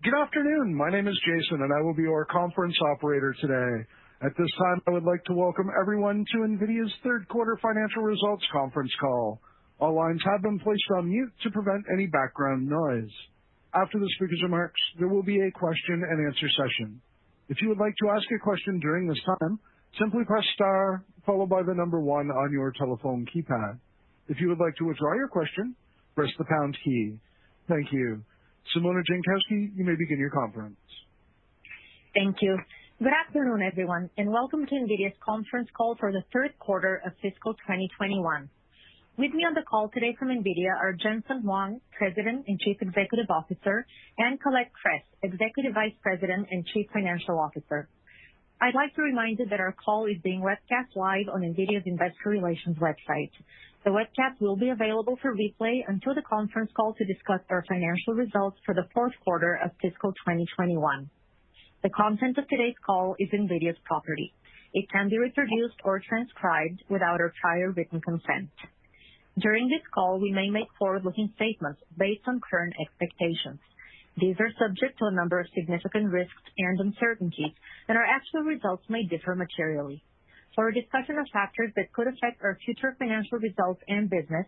Good afternoon. My name is Jason, and I will be your conference operator today. At this time, I would like to welcome everyone to NVIDIA's third quarter financial results conference call. All lines have been placed on mute to prevent any background noise. After the speaker's remarks, there will be a question and answer session. If you would like to ask a question during this time, simply press star followed by the number 1 on your telephone keypad. If you would like to withdraw your question, press the pound key. Thank you. Simona Jankowski, you may begin your conference. Thank you. Good afternoon, everyone, and welcome to NVIDIA's conference call for the third quarter of fiscal 2021. With me on the call today from NVIDIA are Jensen Huang, President and Chief Executive Officer, and Colette Kress, Executive Vice President and Chief Financial Officer. I'd like to remind you that our call is being webcast live on NVIDIA's Investor Relations website. The webcast will be available for replay until the conference call to discuss our financial results for the fourth quarter of fiscal 2021. The content of today's call is NVIDIA's property. It can be reproduced or transcribed without our prior written consent. During this call, we may make forward-looking statements based on current expectations. These are subject to a number of significant risks and uncertainties, and our actual results may differ materially. For a discussion of factors that could affect our future financial results and business,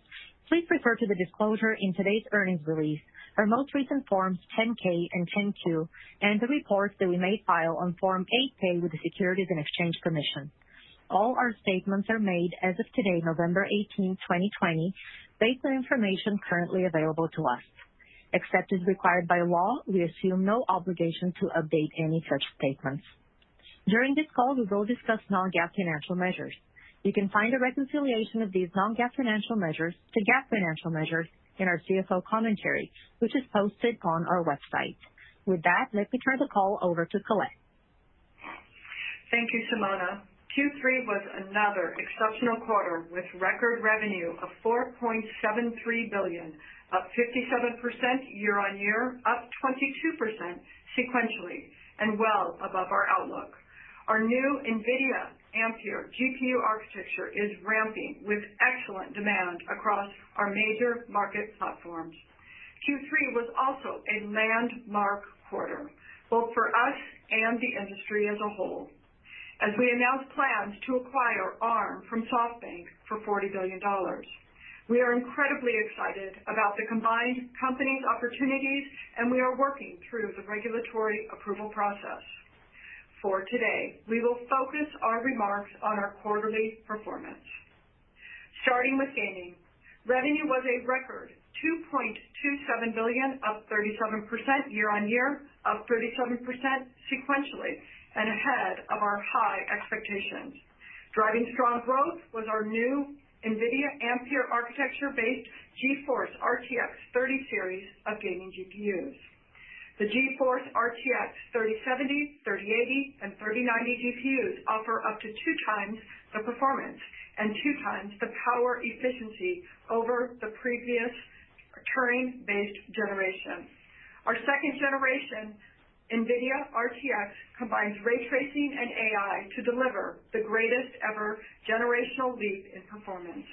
please refer to the disclosure in today's earnings release, our most recent Forms 10-K and 10-Q, and the reports that we may file on Form 8-K with the Securities and Exchange Commission. All our statements are made as of today, November 18, 2020, based on information currently available to us. Except as required by law, we assume no obligation to update any such statements. During this call, we will discuss non-GAAP financial measures. You can find a reconciliation of these non-GAAP financial measures to GAAP financial measures in our CFO commentary, which is posted on our website. With that, let me turn the call over to Colette. Thank you, Simona. Q3 was another exceptional quarter with record revenue of $4.73 billion, up 57% year-on-year, up 22% sequentially, and well above our outlook. Our new NVIDIA Ampere GPU architecture is ramping with excellent demand across our major market platforms. Q3 was also a landmark quarter, both for us and the industry as a whole, as we announced plans to acquire ARM from SoftBank for $40 billion. We are incredibly excited about the combined company's opportunities, and we are working through the regulatory approval process. For today, we will focus our remarks on our quarterly performance. Starting with gaming, revenue was a record $2.27 billion, up 37% year-on-year, up 37% sequentially, and ahead of our high expectations. Driving strong growth was our new NVIDIA Ampere architecture-based GeForce RTX 30 series of gaming GPUs. The GeForce RTX 3070, 3080, and 3090 GPUs offer up to 2 times the performance and 2 times the power efficiency over the previous Turing-based generation. Our second generation NVIDIA RTX combines ray tracing and AI to deliver the greatest ever generational leap in performance.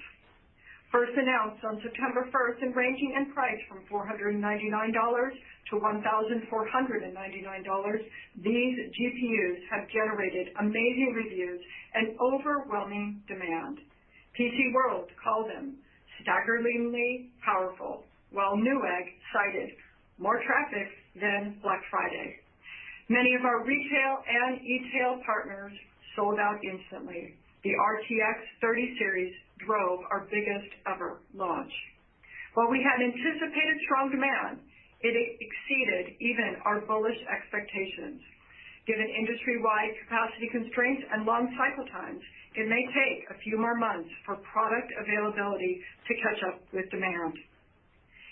First announced on September 1st and ranging in price from $499 to $1,499, these GPUs have generated amazing reviews and overwhelming demand. PC World called them staggeringly powerful, while Newegg cited more traffic than Black Friday. Many of our retail and e-tail partners sold out instantly. The RTX 30 series drove our biggest ever launch. While we had anticipated strong demand, it exceeded even our bullish expectations. Given industry-wide capacity constraints and long cycle times, it may take a few more months for product availability to catch up with demand.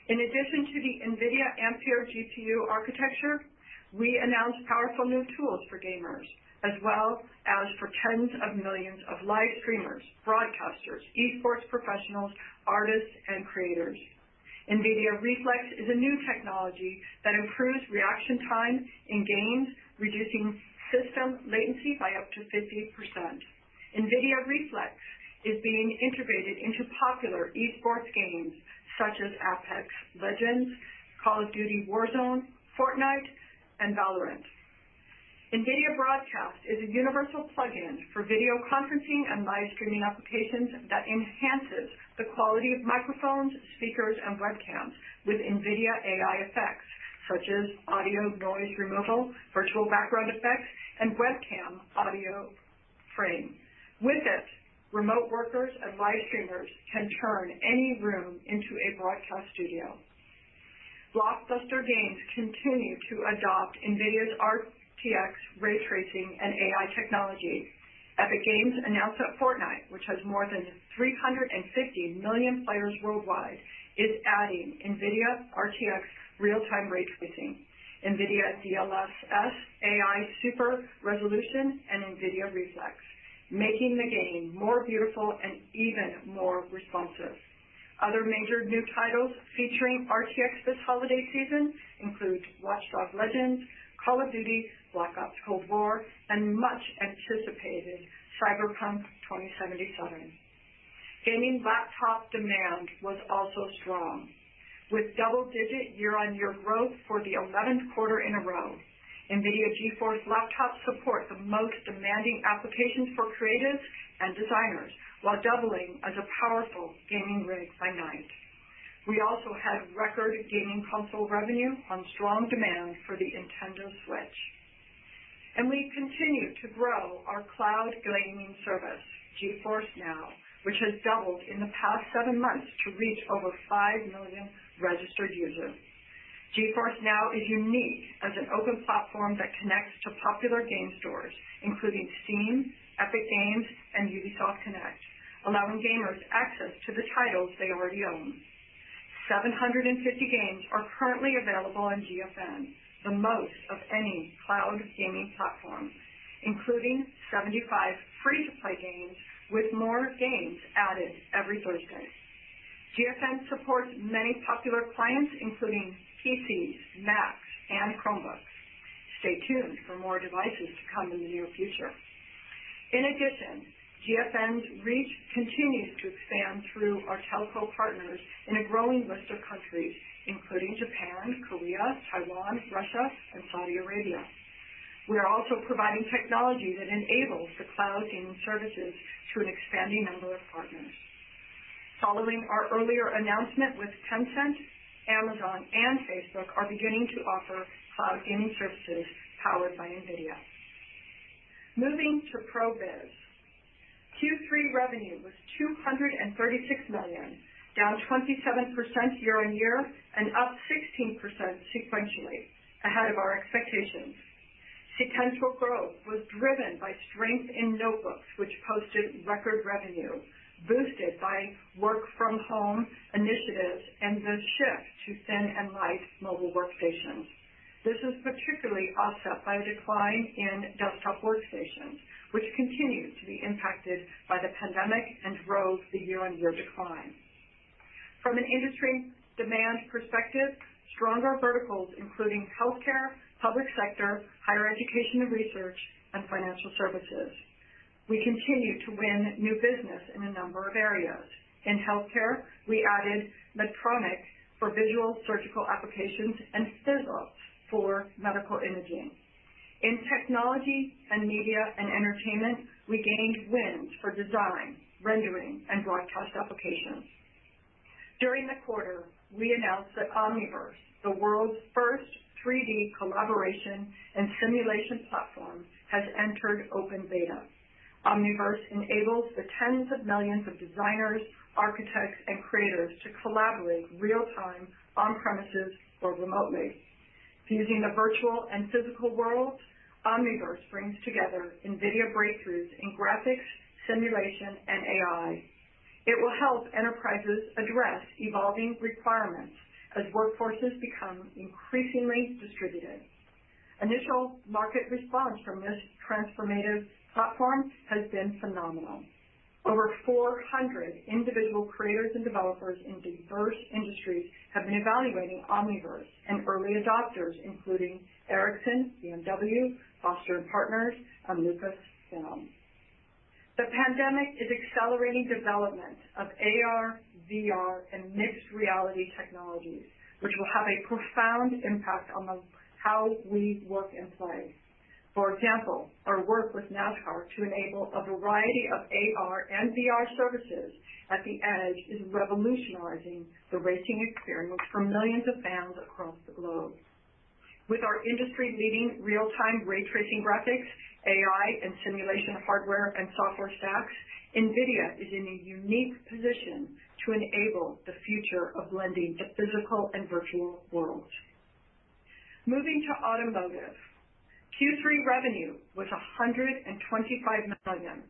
In addition to the NVIDIA Ampere GPU architecture, we announced powerful new tools for gamers, as well as for tens of millions of live streamers, broadcasters, esports professionals, artists, and creators. NVIDIA Reflex is a new technology that improves reaction time in games, reducing system latency by up to 50%. NVIDIA Reflex is being integrated into popular esports games such as Apex Legends, Call of Duty Warzone, Fortnite, and Valorant. NVIDIA Broadcast is a universal plugin for video conferencing and live streaming applications that enhances the quality of microphones, speakers, and webcams with NVIDIA AI effects, such as audio noise removal, virtual background effects, and webcam audio frame. With it, remote workers and live streamers can turn any room into a broadcast studio. Blockbuster games continue to adopt NVIDIA's RTX ray tracing and AI technology. Epic Games announced that Fortnite, which has more than 350 million players worldwide, is adding NVIDIA RTX real-time ray tracing, NVIDIA DLSS AI super resolution, and NVIDIA Reflex, making the game more beautiful and even more responsive. Other major new titles featuring RTX this holiday season include Watch Dogs Legends, Call of Duty, Black Ops Cold War, and much anticipated Cyberpunk 2077. Gaming laptop demand was also strong, with double-digit year-on-year growth for the 11th quarter in a row. NVIDIA GeForce laptops support the most demanding applications for creatives and designers, while doubling as a powerful gaming rig by night. We also had record gaming console revenue on strong demand for the Nintendo Switch. And we continue to grow our cloud gaming service, GeForce Now, which has doubled in the past 7 months to reach over 5 million registered users. GeForce Now is unique as an open platform that connects to popular game stores, including Steam, Epic Games, and Ubisoft Connect, allowing gamers access to the titles they already own. 750 games are currently available on GFN, the most of any cloud gaming platform, including 75 free-to-play games, with more games added every Thursday. GFN supports many popular clients, including PCs, Macs, and Chromebooks. Stay tuned for more devices to come in the near future. In addition, GFN's reach continues to expand through our telco partners in a growing list of countries, including Japan, Korea, Taiwan, Russia, and Saudi Arabia. We are also providing technology that enables the cloud gaming services to an expanding number of partners. Following our earlier announcement with Tencent, Amazon, and Facebook are beginning to offer cloud gaming services powered by NVIDIA. Moving to ProViz. Q3 revenue was $236 million, down 27% year-on-year and up 16% sequentially, ahead of our expectations. Sequential growth was driven by strength in notebooks, which posted record revenue, boosted by work-from-home initiatives and the shift to thin and light mobile workstations. This is particularly offset by a decline in desktop workstations, which continued to be impacted by the pandemic and drove the year-on-year decline. From an industry demand perspective, stronger verticals including healthcare, public sector, higher education and research, and financial services. We continue to win new business in a number of areas. In healthcare, we added Medtronic for visual surgical applications and Philips for medical imaging. In technology and media and entertainment, we gained wins for design, rendering, and broadcast applications. During the quarter, we announced that Omniverse, the world's first 3D collaboration and simulation platform, has entered open beta. Omniverse enables the tens of millions of designers, architects, and creators to collaborate real-time, on-premises, or remotely. Fusing the virtual and physical worlds, Omniverse brings together NVIDIA breakthroughs in graphics, simulation, and AI. It will help enterprises address evolving requirements as workforces become increasingly distributed. Initial market response from this transformative platform has been phenomenal. Over 400 individual creators and developers in diverse industries have been evaluating Omniverse, and early adopters including Ericsson, BMW, Foster & Partners, and Lucasfilm. The pandemic is accelerating development of AR, VR, and mixed reality technologies, which will have a profound impact on the how we work and play. For example, our work with NASCAR to enable a variety of AR and VR services at the edge is revolutionizing the racing experience for millions of fans across the globe. With our industry-leading real-time ray tracing graphics, AI, and simulation hardware and software stacks, NVIDIA is in a unique position to enable the future of blending the physical and virtual worlds. Moving to automotive, Q3 revenue was $125 million,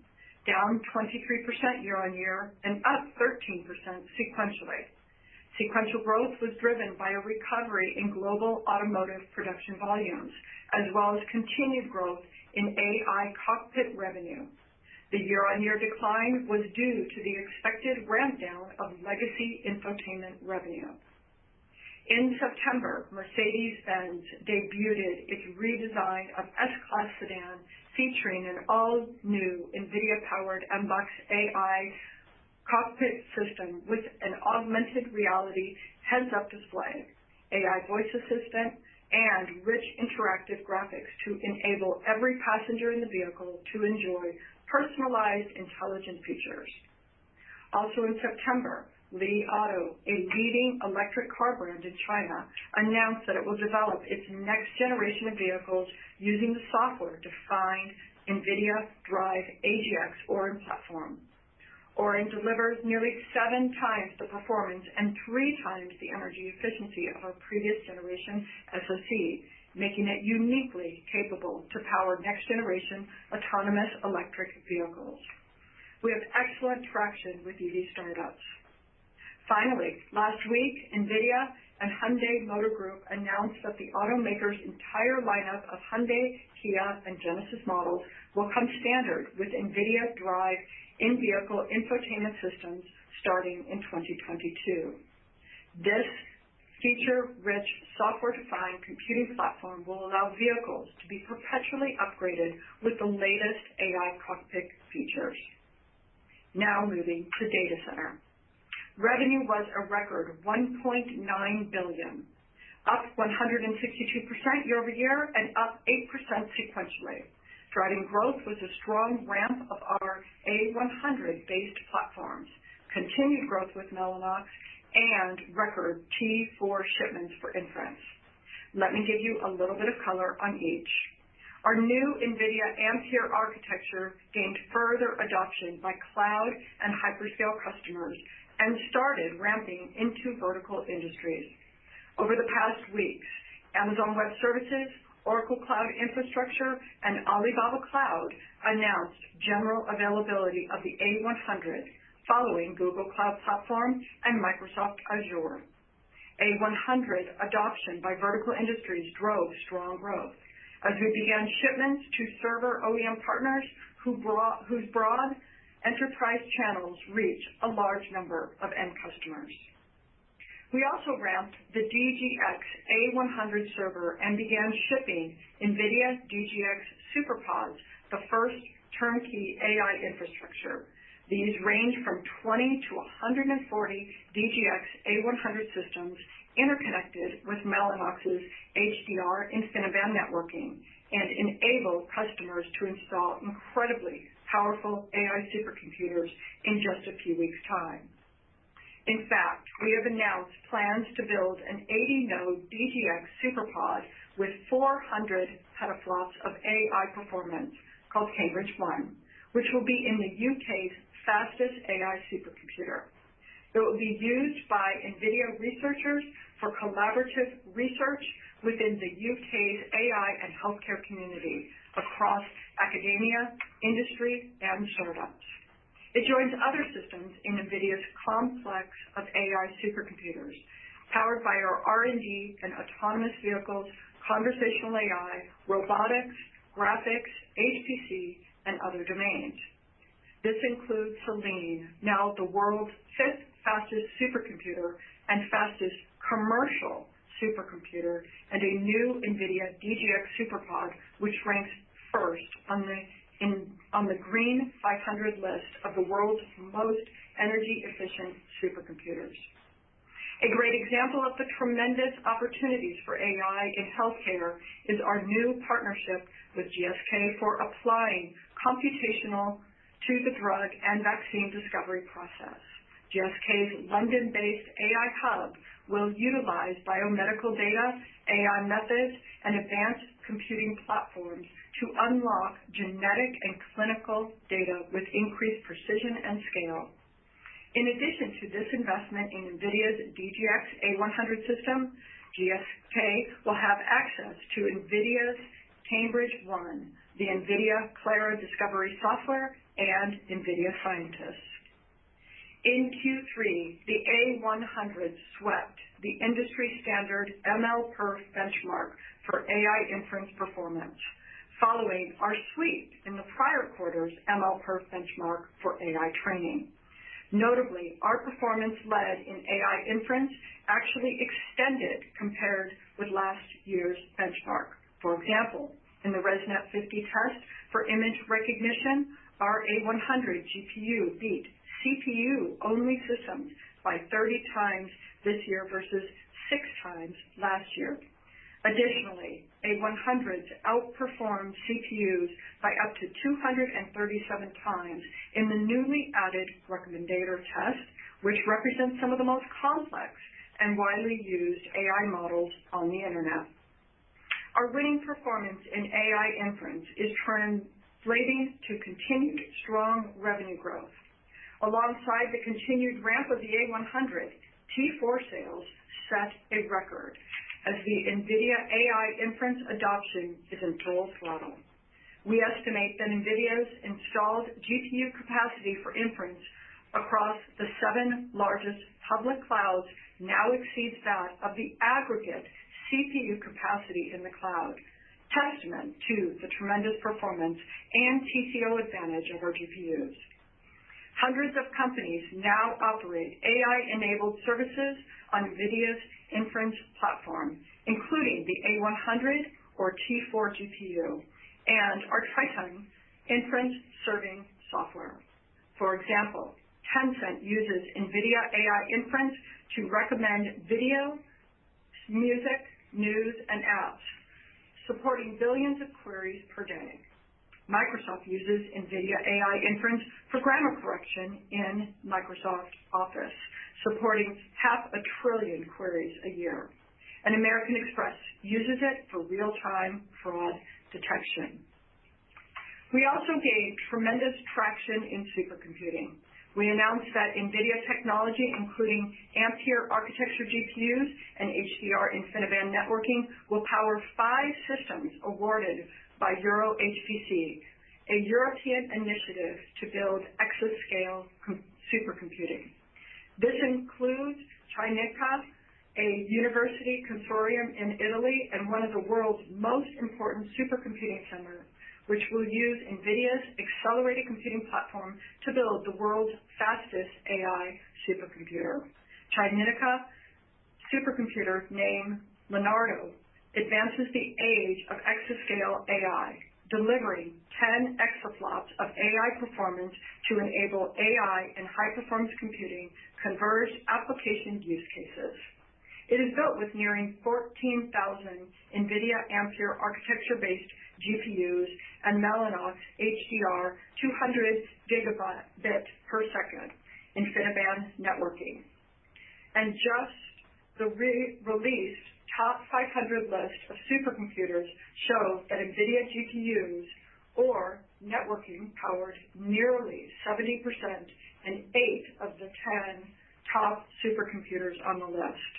down 23% year-on-year and up 13% sequentially. Sequential growth was driven by a recovery in global automotive production volumes, as well as continued growth in AI cockpit revenue. The year-on-year decline was due to the expected ramp down of legacy infotainment revenue. In September, Mercedes-Benz debuted its redesign of S-Class sedan featuring an all-new NVIDIA-powered MBUX AI cockpit system with an augmented reality heads-up display, AI voice assistant, and rich interactive graphics to enable every passenger in the vehicle to enjoy personalized intelligent features. Also in September, Li Auto, a leading electric car brand in China, announced that it will develop its next generation of vehicles using the software-defined NVIDIA Drive AGX Orin platform. Orin delivers nearly 7 times the performance and 3 times the energy efficiency of our previous generation SoC, making it uniquely capable to power next-generation autonomous electric vehicles. We have excellent traction with EV startups. Finally, last week, NVIDIA and Hyundai Motor Group announced that the automaker's entire lineup of Hyundai, Kia, and Genesis models will come standard with NVIDIA Drive in-vehicle infotainment systems starting in 2022. This feature-rich software-defined computing platform will allow vehicles to be perpetually upgraded with the latest AI cockpit features. Now moving to data center. Revenue was a record $1.9 billion, up 162% year-over-year and up 8% sequentially. Driving growth was a strong ramp of our A100-based platforms, continued growth with Mellanox, and record T4 shipments for inference. Let me give you a little bit of color on each. Our new NVIDIA Ampere architecture gained further adoption by cloud and hyperscale customers and started ramping into vertical industries. Over the past weeks, Amazon Web Services, Oracle Cloud Infrastructure, and Alibaba Cloud announced general availability of the A100 following Google Cloud Platform and Microsoft Azure. A100 adoption by vertical industries drove strong growth as we began shipments to server OEM partners whose broad enterprise channels reach a large number of end customers. We also ramped the DGX A100 server and began shipping NVIDIA DGX SuperPods, the first turnkey AI infrastructure. These range from 20 to 140 DGX A100 systems interconnected with Mellanox's HDR InfiniBand networking and enable customers to install incredibly powerful AI supercomputers in just a few weeks' time. In fact, we have announced plans to build an 80-node DGX SuperPod with 400 petaflops of AI performance called Cambridge One, which will be in the UK's fastest AI supercomputer. It will be used by NVIDIA researchers for collaborative research within the UK's AI and healthcare community across academia, industry, and startups. It joins other systems in NVIDIA's complex of AI supercomputers, powered by our R&D and autonomous vehicles, conversational AI, robotics, graphics, HPC, and other domains. This includes Selene, now the world's 5th fastest supercomputer and fastest commercial supercomputer, and a new NVIDIA DGX SuperPod, which ranks first on the Green 500 list of the world's most energy-efficient supercomputers. A great example of the tremendous opportunities for AI in healthcare is our new partnership with GSK for applying computational to the drug and vaccine discovery process. GSK's London-based AI hub will utilize biomedical data, AI methods, and advanced computing platforms to unlock genetic and clinical data with increased precision and scale. In addition to this investment in NVIDIA's DGX A100 system, GSK will have access to NVIDIA's Cambridge One, the NVIDIA Clara discovery software, and NVIDIA scientists. In Q3, the A100 swept the industry standard MLPerf benchmark for AI inference performance, following our sweep in the prior quarter's MLPerf benchmark for AI training. Notably, our performance led in AI inference actually extended compared with last year's benchmark. For example, in the ResNet 50 test for image recognition, our A100 GPU beat CPU-only systems by 30 times this year versus 6 times last year. Additionally, A100s outperformed CPUs by up to 237 times in the newly added recommender test, which represents some of the most complex and widely used AI models on the internet. Our winning performance in AI inference is translating to continued strong revenue growth. Alongside the continued ramp of the A100, T4 sales set a record as the NVIDIA AI inference adoption is in full throttle. We estimate that NVIDIA's installed GPU capacity for inference across the 7 largest public clouds now exceeds that of the aggregate CPU capacity in the cloud, testament to the tremendous performance and TCO advantage of our GPUs. Hundreds of companies now operate AI-enabled services on NVIDIA's inference platform, including the A100 or T4 GPU and our Triton inference serving software. For example, Tencent uses NVIDIA AI inference to recommend video, music, news, and apps, supporting billions of queries per day. Microsoft uses NVIDIA AI inference for grammar correction in Microsoft Office, supporting 500 billion queries a year. And American Express uses it for real-time fraud detection. We also gained tremendous traction in supercomputing. We announced that NVIDIA technology, including Ampere architecture GPUs and HDR InfiniBand networking, will power 5 systems awarded by EuroHPC, a European initiative to build exascale supercomputing. This includes Trinica, a university consortium in Italy and one of the world's most important supercomputing centers, which will use NVIDIA's accelerated computing platform to build the world's fastest AI supercomputer. Trinica supercomputer named Leonardo advances the age of exascale AI, delivering 10 exaflops of AI performance to enable AI and high-performance computing converged application use cases. It is built with nearing 14,000 NVIDIA Ampere architecture-based GPUs and Mellanox HDR 200 gigabit per second InfiniBand networking. And just the released top 500 list of supercomputers show that NVIDIA GPUs or networking powered nearly 70% and 8 of the 10 top supercomputers on the list.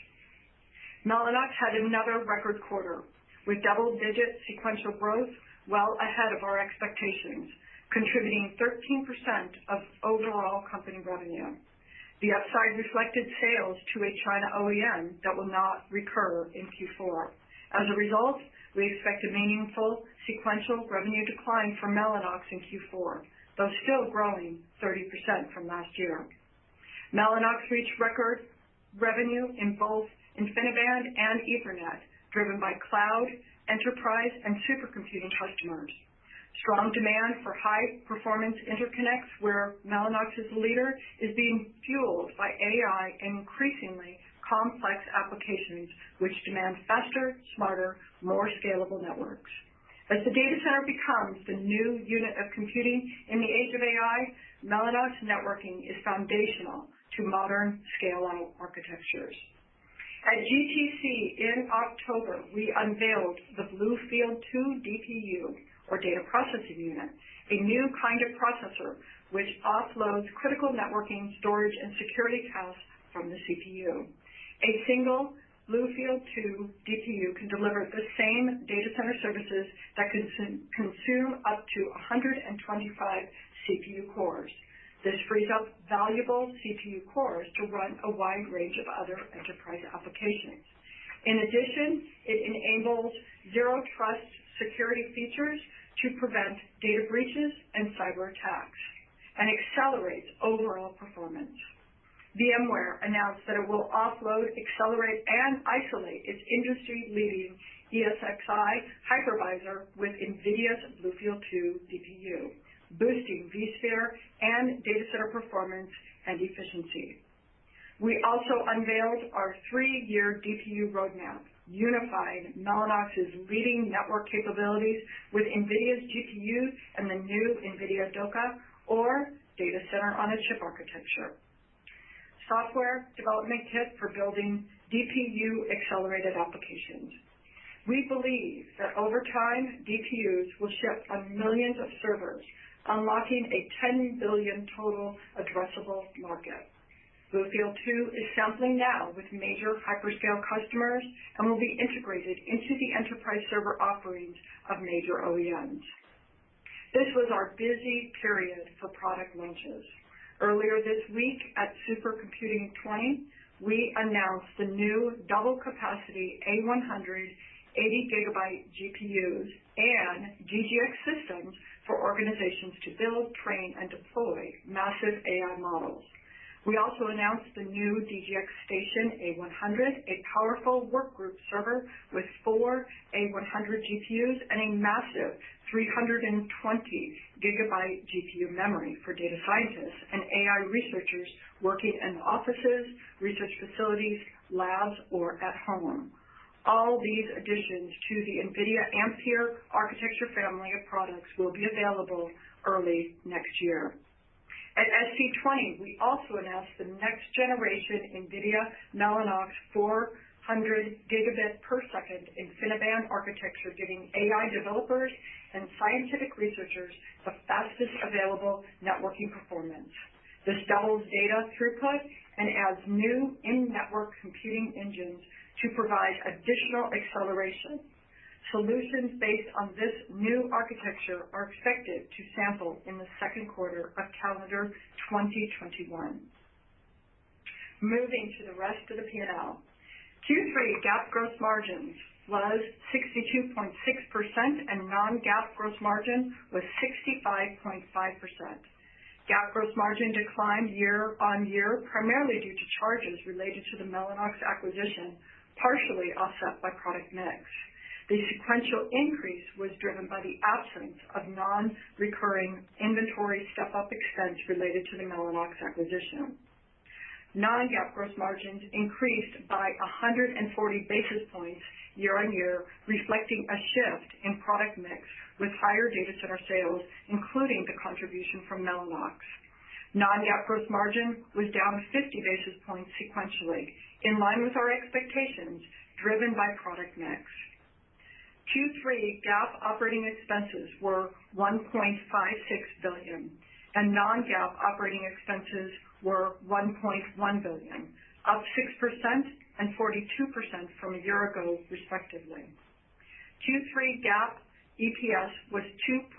Mellanox had another record quarter with double-digit sequential growth well ahead of our expectations, contributing 13% of overall company revenue. The upside reflected sales to a China OEM that will not recur in Q4. As a result, we expect a meaningful sequential revenue decline for Mellanox in Q4, though still growing 30% from last year. Mellanox reached record revenue in both InfiniBand and Ethernet, driven by cloud, enterprise, and supercomputing customers. Strong demand for high-performance interconnects, where Mellanox is the leader, is being fueled by AI and increasingly complex applications which demand faster, smarter, more scalable networks. As the data center becomes the new unit of computing in the age of AI, Mellanox networking is foundational to modern scale-out architectures. At GTC in October, we unveiled the Bluefield 2 DPU, or Data Processing Unit, a new kind of processor which offloads critical networking, storage, and security tasks from the CPU. A single Bluefield 2 DPU can deliver the same data center services that consume up to 125 CPU cores. This frees up valuable CPU cores to run a wide range of other enterprise applications. In addition, it enables zero-trust security features to prevent data breaches and cyber attacks, and accelerates overall performance. VMware announced that it will offload, accelerate, and isolate its industry-leading ESXi hypervisor with NVIDIA's Bluefield 2 DPU, boosting vSphere and data center performance and efficiency. We also unveiled our 3-year DPU roadmap, unifying Mellanox's leading network capabilities with NVIDIA's GPUs and the new NVIDIA DOCA, or Data Center on a Chip architecture. Software development kit for building DPU-accelerated applications. We believe that over time, DPUs will ship on millions of servers, unlocking a $10 billion total addressable market. Bluefield 2 is sampling now with major hyperscale customers and will be integrated into the enterprise server offerings of major OEMs. This was our busy period for product launches. Earlier this week at Supercomputing 20, we announced the new double-capacity A100 80GB GPUs and GGX systems for organizations to build, train, and deploy massive AI models. We also announced the new DGX Station A100, a powerful workgroup server with 4 A100 GPUs and a massive 320 gigabyte GPU memory for data scientists and AI researchers working in offices, research facilities, labs, or at home. All these additions to the NVIDIA Ampere architecture family of products will be available early next year. At SC20, we also announced the next generation NVIDIA Mellanox 400 gigabit per second InfiniBand architecture, giving AI developers and scientific researchers the fastest available networking performance. This doubles data throughput and adds new in-network computing engines to provide additional acceleration. Solutions based on this new architecture are expected to sample in the second quarter of calendar 2021. Moving to the rest of the P&L. Q3 GAAP gross margins was 62.6% and non-GAAP gross margin was 65.5%. GAAP gross margin declined year on year, primarily due to charges related to the Mellanox acquisition, partially offset by product mix. The sequential increase was driven by the absence of non-recurring inventory step-up expense related to the Mellanox acquisition. Non-GAAP gross margins increased by 140 basis points year on year, reflecting a shift in product mix with higher data center sales, including the contribution from Mellanox. Non-GAAP gross margin was down 50 basis points sequentially, in line with our expectations, driven by product mix. Q3 GAAP operating expenses were $1.56 billion, and non-GAAP operating expenses were $1.1 billion, up 6% and 42% from a year ago, respectively. Q3 GAAP EPS was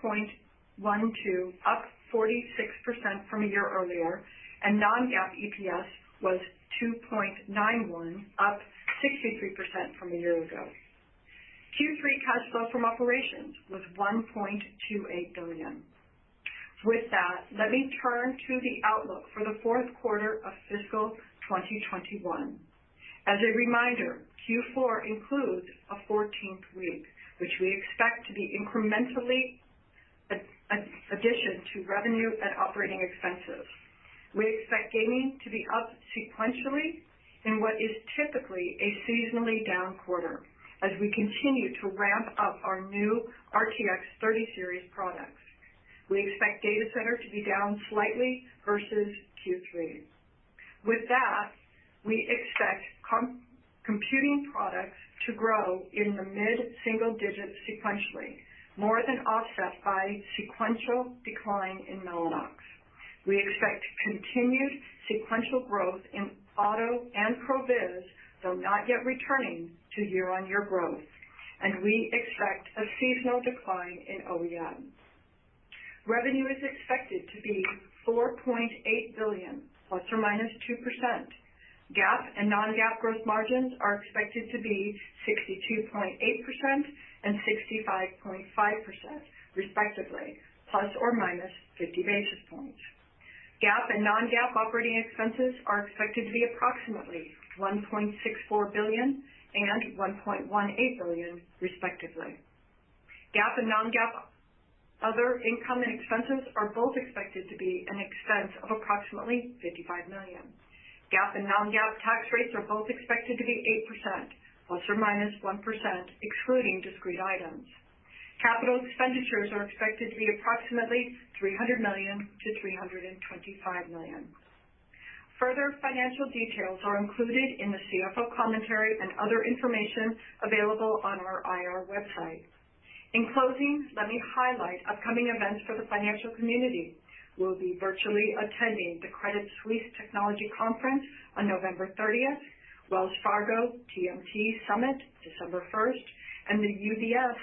2.12, up 46% from a year earlier, and non-GAAP EPS was 2.91, up 63% from a year ago. Q3 cash flow from operations was $1.28 billion. With that, let me turn to the outlook for the fourth quarter of fiscal 2021. As a reminder, Q4 includes a 14th week, which we expect to be incrementally addition to revenue and operating expenses. We expect gaming to be up sequentially in what is typically a seasonally down quarter as we continue to ramp up our new RTX 30 series products. We expect data center to be down slightly versus Q3. With that, we expect computing products to grow in the mid-single digits sequentially, more than offset by sequential decline in Mellanox. We expect continued sequential growth in auto and ProViz, though not yet returning to year-on-year growth, and we expect a seasonal decline in OEM. Revenue is expected to be $4.8 billion, plus or minus 2%. GAAP and non-GAAP gross margins are expected to be 62.8% and 65.5%, respectively, plus or minus 50 basis points. GAAP and non-GAAP operating expenses are expected to be approximately $1.64 billion and $1.18 billion, respectively. GAAP and non-GAAP other income and expenses are both expected to be an expense of approximately $55 million. GAAP and non-GAAP tax rates are both expected to be 8%, plus or minus 1%, excluding discrete items. Capital expenditures are expected to be approximately $300 million to $325 million. Further financial details are included in the CFO commentary and other information available on our IR website. In closing, let me highlight upcoming events for the financial community. We'll be virtually attending the Credit Suisse Technology Conference on November 30th, Wells Fargo TMT Summit December 1st, and the UBS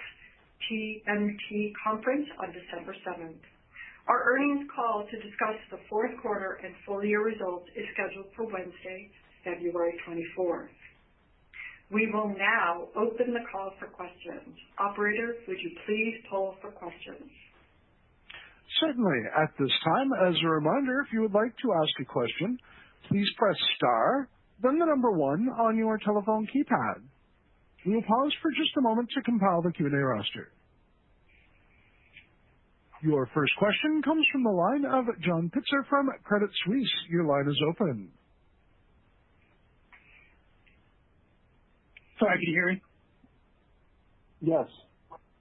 TMT Conference on December 7th. Our earnings call to discuss the fourth quarter and full year results is scheduled for Wednesday, February 24th. We will now open the call for questions. Operator, would you please poll for questions? Certainly. At this time, as a reminder, if you would like to ask a question, please press star, then the number 1 on your telephone keypad. We will pause for just a moment to compile the Q&A roster. Your first question comes from the line of John Pitzer from Credit Suisse. Your line is open. Sorry, can you hear me? Yes.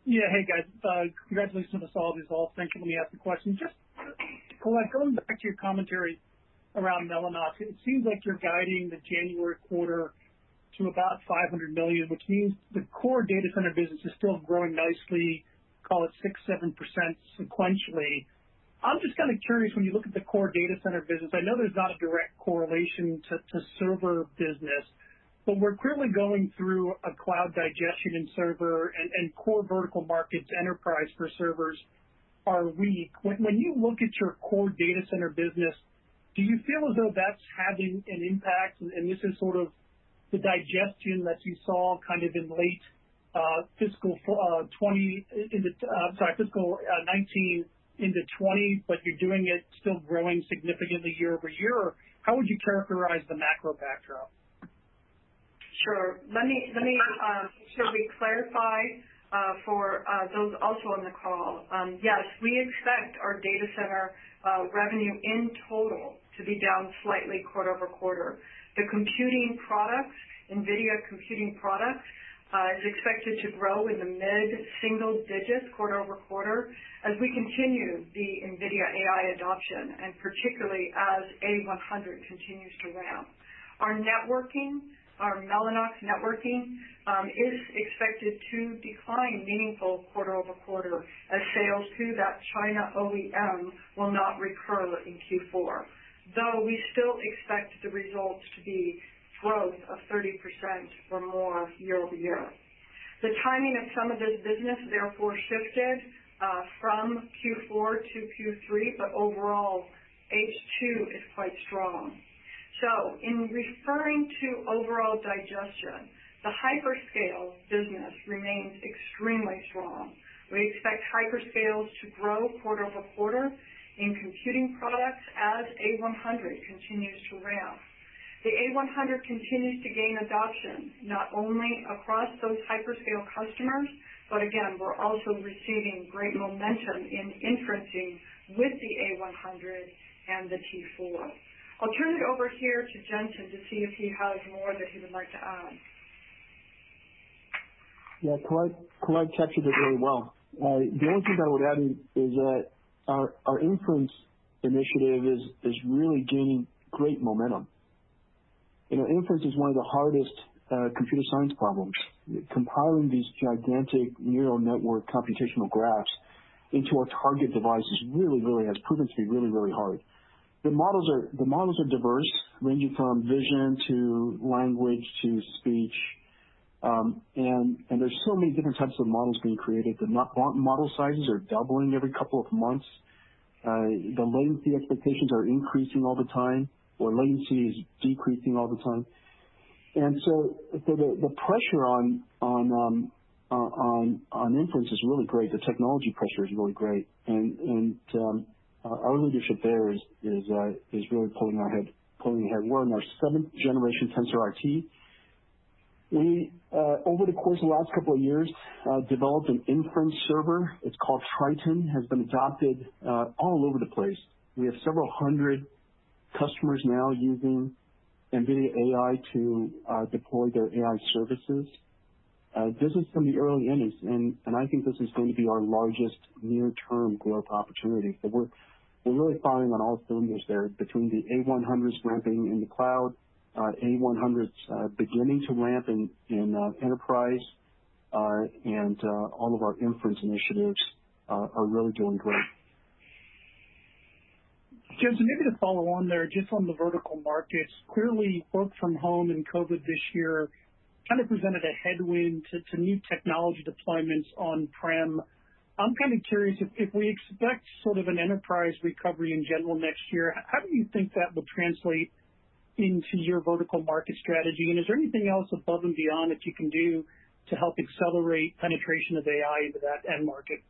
Yeah, hey guys, congratulations on the solid results. Thank you. Let me ask the question. Just, Colette, going back to your commentary around Mellanox, it seems like you're guiding the January quarter to about $500 million, which means the core data center business is still growing nicely, call it 6-7% sequentially. I'm just kind of curious, when you look at the core data center business, I know there's not a direct correlation to server business, but we're clearly going through a cloud digestion in server and core vertical markets, enterprise for servers are weak. When you look at your core data center business, do you feel as though that's having an impact, and this is sort of the digestion that you saw kind of in late fiscal 19 into 20, but you're doing it still growing significantly year over year? Or how would you characterize the macro backdrop? Sure. Let me sure we clarify for those also on the call. Yes, we expect our data center revenue in total to be down slightly quarter over quarter. The computing products, NVIDIA computing products, is expected to grow in the mid-single digits quarter over quarter as we continue the NVIDIA AI adoption, and particularly as A100 continues to ramp. Our Mellanox networking is expected to decline meaningful quarter over quarter as sales to that China OEM will not recur in Q4, though we still expect the results to be growth of 30% or more year over year. The timing of some of this business therefore shifted from Q4 to Q3, but overall H2 is quite strong. So in referring to overall digestion, the hyperscale business remains extremely strong. We expect hyperscales to grow quarter over quarter in computing products as A100 continues to ramp. The A100 continues to gain adoption, not only across those hyperscale customers, but again, we're also receiving great momentum in inferencing with the A100 and the T4. I'll turn it over here to Jensen to see if he has more that he would like to add. Yeah, Colette captured it very well. The only thing that I would add is that our inference initiative is really gaining great momentum. Inference is one of the hardest computer science problems. Compiling these gigantic neural network computational graphs into our target devices really has proven to be really hard. The models are diverse, ranging from vision to language to speech, and there's so many different types of models being created. The model sizes are doubling every couple of months. The latency expectations are increasing all the time, or latency is decreasing all the time. And so the pressure on inference is really great. The technology pressure is really great, and our leadership there is really pulling ahead. We're in our 7th generation TensorRT. We over the course of the last couple of years developed an inference server. It's called Triton. Has been adopted all over the place. We have several hundred customers now using NVIDIA AI to deploy their AI services. This is from the early innings, and I think this is going to be our largest near-term growth opportunity. So we're really firing on all cylinders there, between the A100s ramping in the cloud, A100s beginning to ramp in enterprise, and all of our inference initiatives are really doing great. Jensen, maybe to follow on there, just on the vertical markets, clearly work from home and COVID this year kind of presented a headwind to new technology deployments on-prem. I'm kind of curious if we expect sort of an enterprise recovery in general next year, how do you think that will translate into your vertical market strategy? And is there anything else above and beyond that you can do to help accelerate penetration of AI into that end market?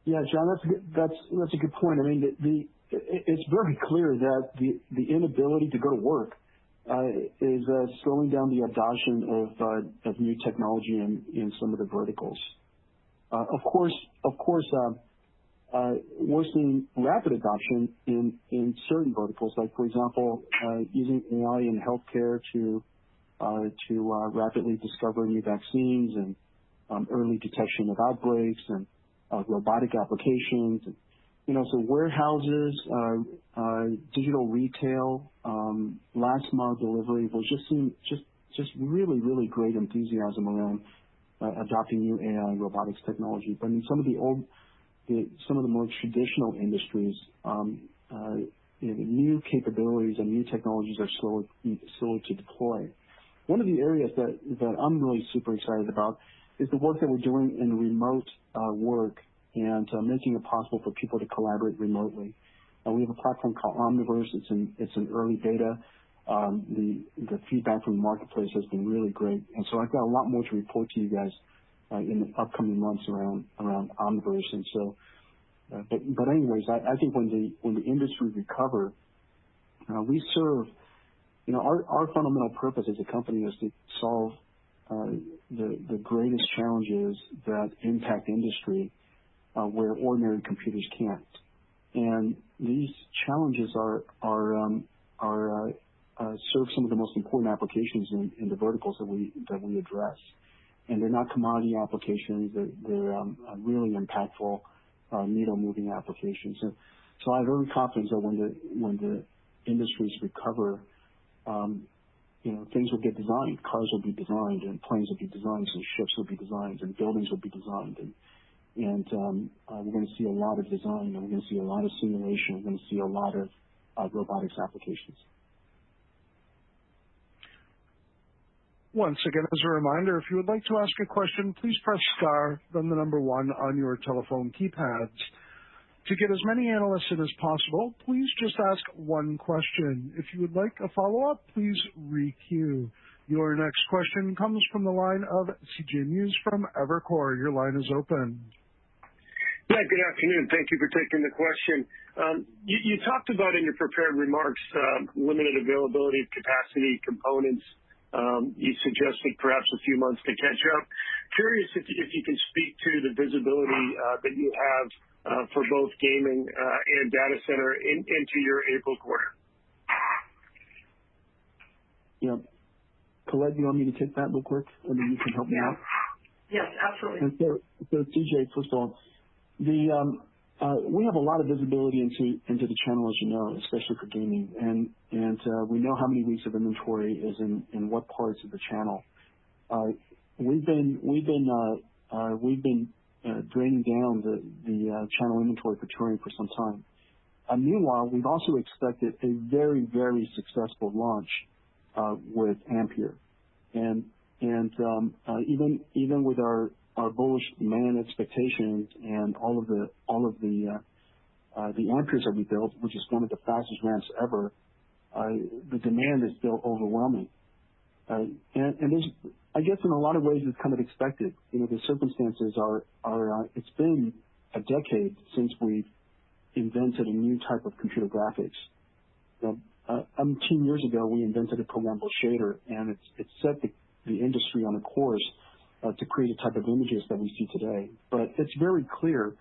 Yeah, John, that's a good point. I mean, it's very clear that the inability to go to work is slowing down the adoption of new technology in some of the verticals. Of course, we're seeing rapid adoption in certain verticals, like, for example, using AI in healthcare to rapidly discover new vaccines and early detection of outbreaks and robotic applications. So warehouses, digital retail, last mile delivery. We're just seeing just really great enthusiasm around adopting new AI and robotics technology. But in some of the more traditional industries, new capabilities and new technologies are slower to deploy. One of the areas that I'm really super excited about is the work that we're doing in remote work and making it possible for people to collaborate remotely. We have a platform called Omniverse. It's an early beta. The feedback from the marketplace has been really great, and so I've got a lot more to report to you guys in the upcoming months around Omniverse. And so, but anyways, I think when the industry recover, we serve. Our fundamental purpose as a company is to solve the greatest challenges that impact industry where ordinary computers can't. And these challenges serve some of the most important applications in the verticals that we address. And they're not commodity applications. They're really impactful, needle-moving applications. So I have every confidence that when the industries recover, things will get designed. Cars will be designed, and planes will be designed, and ships will be designed, and buildings will be designed, and we're going to see a lot of design, and we're going to see a lot of simulation. We're going to see a lot of robotics applications. Once again, as a reminder, if you would like to ask a question, please press star, then the number 1 on your telephone keypads. To get as many analysts in as possible, please just ask one question. If you would like a follow-up, please re-queue. Your next question comes from the line of C.J. Muse from Evercore. Your line is open. Yeah, good afternoon. Thank you for taking the question. You talked about in your prepared remarks limited availability of capacity components. You suggested perhaps a few months to catch up. curious if you can speak to the visibility that you have for both gaming and data center into your April quarter. Yeah. Colette, do you want me to take that real quick, and then you can help me out? Yes, absolutely. And so CJ, first of all, we have a lot of visibility into the channel, as you know, especially for gaming, and we know how many weeks of inventory is in what parts of the channel. We've been draining down the channel inventory for Turing for some time. Meanwhile, we've also expected a very, very successful launch with Ampere, and even with our bullish demand expectations and all of the Amperes that we built, which is one of the fastest ramps ever, the demand is still overwhelming. And there's, I guess, in a lot of ways, it's kind of expected. The circumstances are it's been a decade since we've invented a new type of computer graphics. 10 years ago, we invented a programmable shader, and it's set the industry on a course to create a type of images that we see today. But it's very clear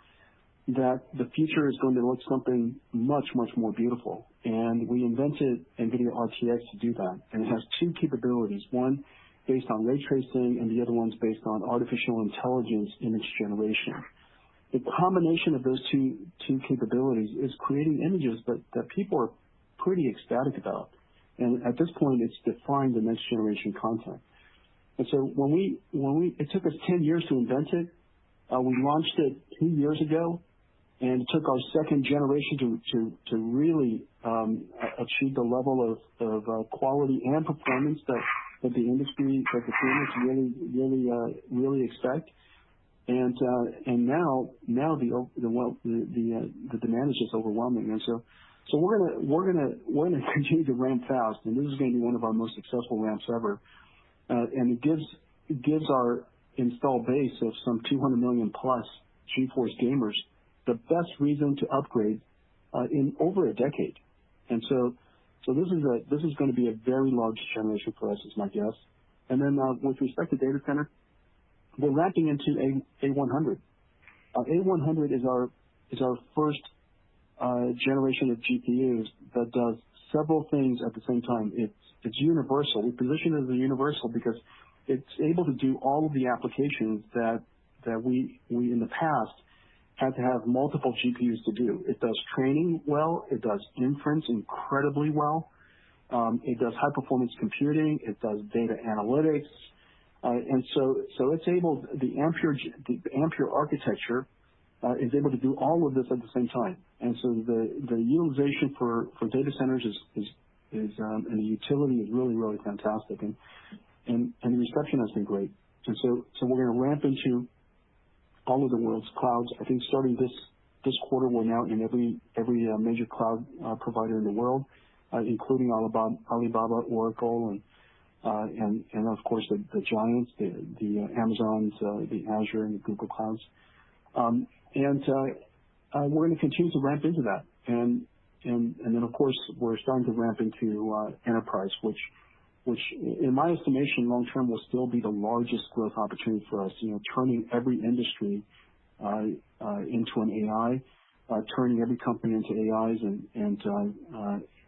that the future is going to look something much, much more beautiful. And we invented NVIDIA RTX to do that. And it has two capabilities, one based on ray tracing and the other one's based on artificial intelligence image generation. The combination of those two capabilities is creating images that people are pretty ecstatic about. And at this point, it's defined the next generation content. And so it took us 10 years to invent it. We launched it 2 years ago, and it took our second generation to really achieve the level of quality and performance that the industry, that the gamers really expect. And now the demand is just overwhelming. And so we're gonna continue to ramp fast, and this is going to be one of our most successful ramps ever. And it gives our install base of some 200 million plus GeForce gamers the best reason to upgrade in over a decade. And so this is going to be a very large generation for us, is my guess. And then with respect to data center, we're ramping into A100. A100 is our first generation of GPUs that does several things at the same time. It's universal. We position it as a universal because it's able to do all of the applications that we in the past had to have multiple GPUs to do. It does training well. It does inference incredibly well. It does high performance computing. It does data analytics. And so it's able, the Ampere architecture is able to do all of this at the same time. And so the utilization for data centers is and the utility is really, really fantastic. And the reception has been great. And so we're going to ramp into all of the world's clouds. I think starting this quarter, we're now in every major cloud provider in the world, including Alibaba, Oracle, and of course the giants, the Amazons, the Azure, and the Google clouds. We're going to continue to ramp into that. And then of course we're starting to ramp into enterprise, which in my estimation long term will still be the largest growth opportunity for us. Turning every industry into an AI, turning every company into AIs, and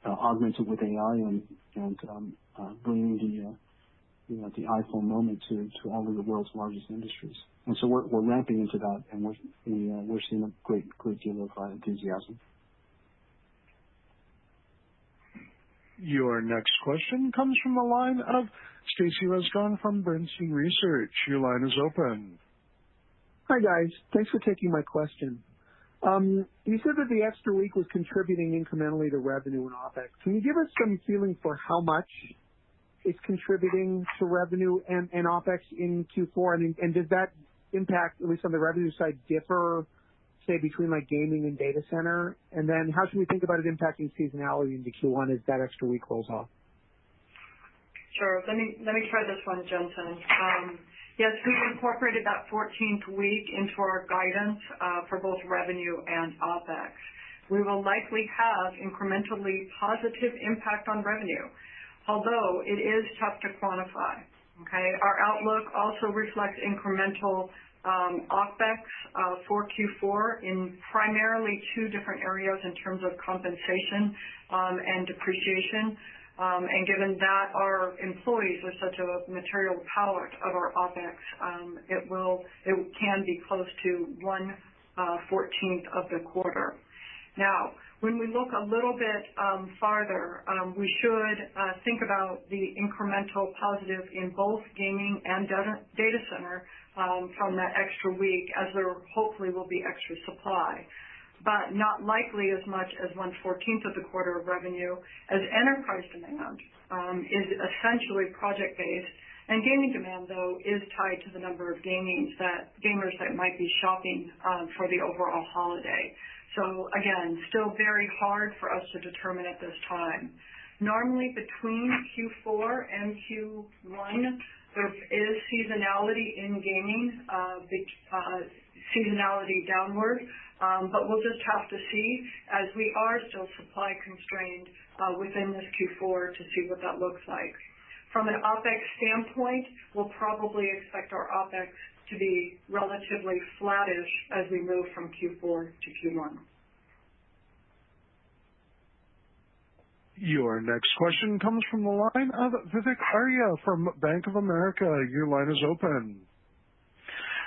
augmented with AI, and bringing the iPhone moment to all of the world's largest industries. And so we're ramping into that, and we're seeing a great deal of enthusiasm. Your next question comes from the line of Stacy Rasgon from Bernstein Research. Your line is open. Hi, guys. Thanks for taking my question. You said that the extra week was contributing incrementally to revenue and OpEx. Can you give us some feeling for how much it's contributing to revenue and OpEx in Q4? And does that impact, at least on the revenue side, differ, say, between like gaming and data center? And then how should we think about it impacting seasonality into Q1 as that extra week rolls off? Sure. Let me try this one, Jensen. Yes, we've incorporated that 14th week into our guidance for both revenue and OpEx. We will likely have incrementally positive impact on revenue, although it is tough to quantify. Okay. Our outlook also reflects incremental OpEx for Q4 in primarily two different areas in terms of compensation and depreciation. And given that our employees are such a material part of our OpEx, it can be close to 1/14th of the quarter. Now, when we look a little bit farther, we should think about the incremental positive in both gaming and data center from that extra week, as there hopefully will be extra supply, but not likely as much as 1/14th of the quarter of revenue, as enterprise demand is essentially project-based, and gaming demand, though, is tied to the number of gamers that might be shopping for the overall holiday. So again, still very hard for us to determine at this time. Normally between Q4 and Q1, there is seasonality in gaming, seasonality downward, but we'll just have to see, as we are still supply constrained within this Q4, to see what that looks like. From an OpEx standpoint, we'll probably expect our OpEx to be relatively flattish as we move from Q4 to Q1. Your next question comes from the line of Vivek Arya from Bank of America. Your line is open.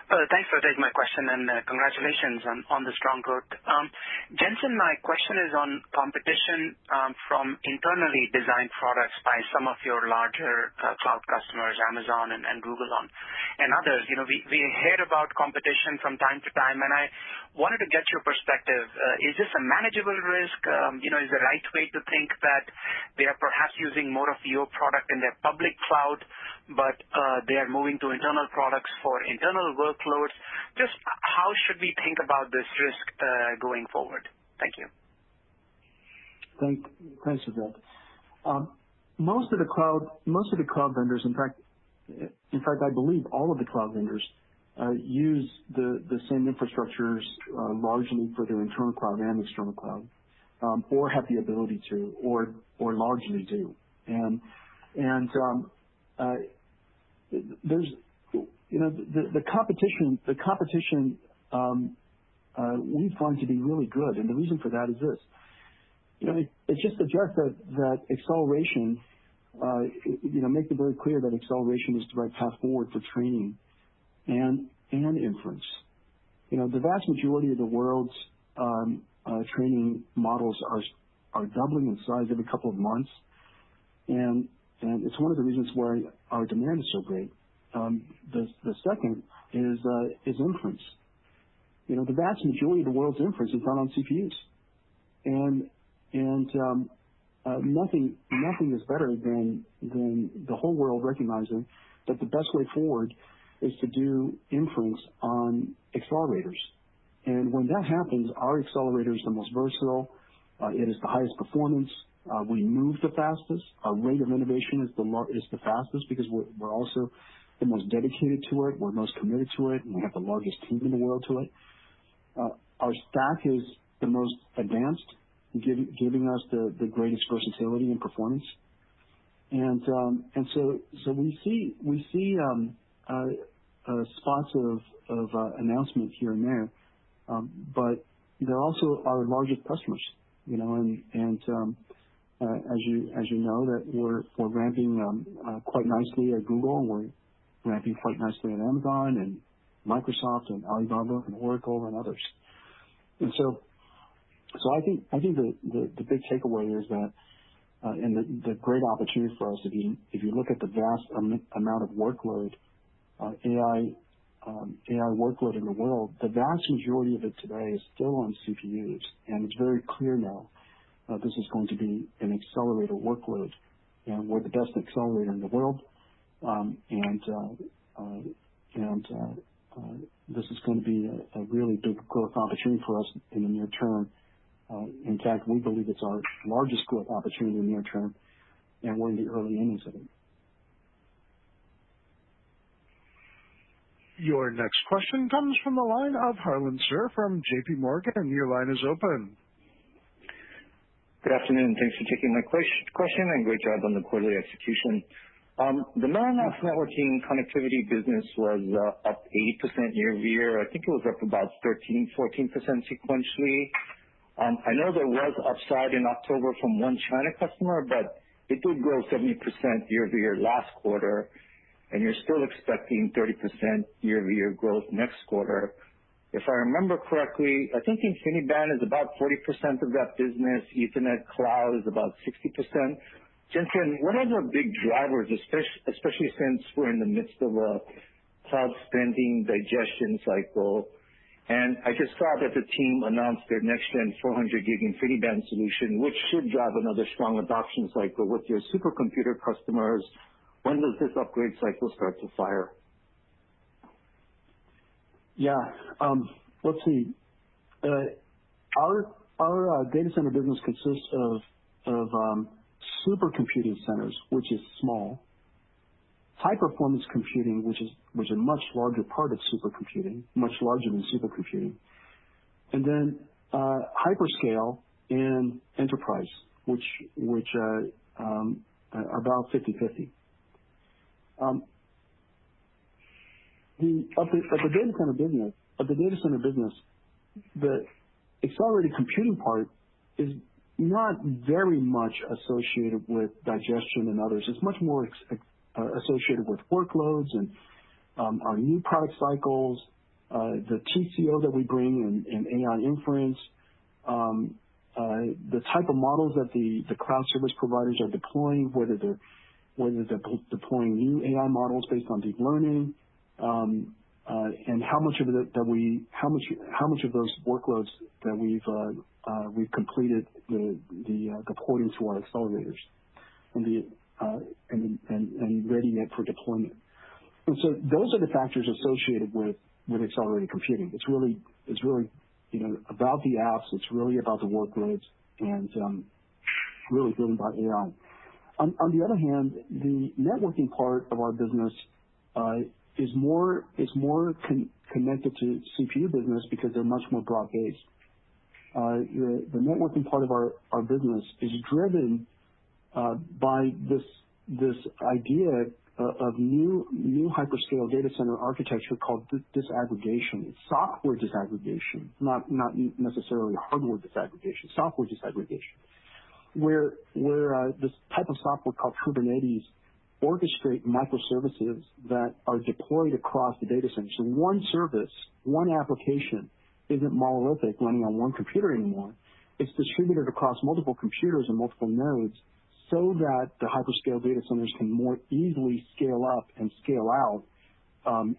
Thanks for taking my question, and congratulations on the strong growth. Jensen, my question is on competition from internally designed products by some of your larger cloud customers, Amazon and Google and others. We hear about competition from time to time, and I wanted to get your perspective. Is this a manageable risk? Is the right way to think that they are perhaps using more of your product in their public cloud, but they are moving to internal products for internal workloads? Just how should we think about this risk going forward? Thank you. Thanks, Vivek. Most of the cloud vendors, in fact, I believe all of the cloud vendors use the same infrastructures largely for their internal cloud and external cloud, or have the ability to, or largely do. And there's the competition we find to be really good, and the reason for that is this. It just suggests that acceleration, make it very clear that acceleration is the right path forward for training and inference. The vast majority of the world's training models are doubling in size every couple of months, and it's one of the reasons why our demand is so great. The second is inference. The vast majority of the world's inference is done on CPUs, and nothing is better than the whole world recognizing that the best way forward is to do inference on accelerators. And when that happens, our accelerator is the most versatile. It is the highest performance. We move the fastest. Our rate of innovation is the fastest because we're also the most dedicated to it. We're most committed to it, and we have the largest team in the world to it. Our stack is the most advanced, giving us the greatest versatility and performance. And so we see spots of announcement here and there, but they're also our largest customers. As you know, that we're ramping quite nicely at Google, and we're ramping quite nicely at Amazon and Microsoft and Alibaba and Oracle and others. And so I think the big takeaway is that, and the great opportunity for us, if you look at the vast amount of workload, AI workload in the world, the vast majority of it today is still on CPUs, and it's very clear now this is going to be an accelerator workload, and we're the best accelerator in the world, and this is going to be a really big growth opportunity for us in the near term. In fact, we believe it's our largest growth opportunity in the near term, and we're in the early innings of it. Your next question comes from the line of Harlan Sur from JP Morgan. Your line is open. Good afternoon. Thanks for taking my question, and great job on the quarterly execution. The Mellanox networking connectivity business was up 80% year-over-year. I think it was up about 13-14% sequentially. I know there was upside in October from one China customer, but it did grow 70% year-over-year last quarter, and you're still expecting 30% year-over-year growth next quarter. If I remember correctly, I think InfiniBand is about 40% of that business. Ethernet Cloud is about 60%. Jensen, what are the big drivers, especially since we're in the midst of a cloud spending digestion cycle? And I just saw that the team announced their next-gen 400G InfiniBand solution, which should drive another strong adoption cycle with your supercomputer customers. When does this upgrade cycle start to fire? Yeah. Let's see. Our data center business consists of supercomputing centers, which is small, high-performance computing, which is a much larger part of supercomputing, much larger than supercomputing, and then hyperscale and enterprise, which are about 50-50. Of the data center business, the accelerated computing part is not very much associated with digestion and others. It's much more associated with workloads and our new product cycles, the TCO that we bring in AI inference, the type of models that the cloud service providers are deploying, whether they're deploying new AI models based on deep learning, and how much of those workloads that we've completed the porting to our accelerators and ready yet for deployment. And so those are the factors associated with accelerated computing. It's really about the apps. It's really about the workloads, and really driven by AI. On the other hand, the networking part of our business is more connected to CPU business because they're much more broad-based. The networking part of our business is driven by this idea of new hyperscale data center architecture called disaggregation. It's software disaggregation, not necessarily hardware disaggregation, software disaggregation, where this type of software called Kubernetes orchestrate microservices that are deployed across the data center. So one service, one application isn't monolithic running on one computer anymore. It's distributed across multiple computers and multiple nodes so that the hyperscale data centers can more easily scale up and scale out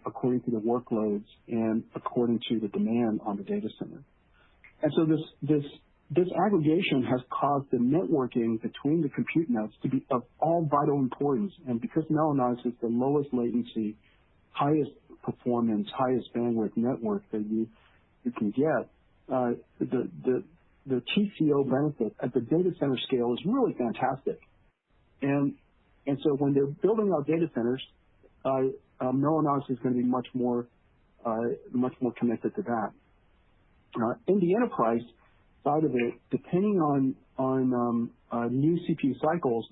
according to the workloads and according to the demand on the data center. And so this aggregation has caused the networking between the compute nodes to be of all vital importance. And because Mellanox is the lowest latency, highest performance, highest bandwidth network that you can get, the TCO benefit at the data center scale is really fantastic. And so when they're building out data centers, Mellanox is going to be much more connected to that. In the enterprise side of it, depending on new CPU cycles,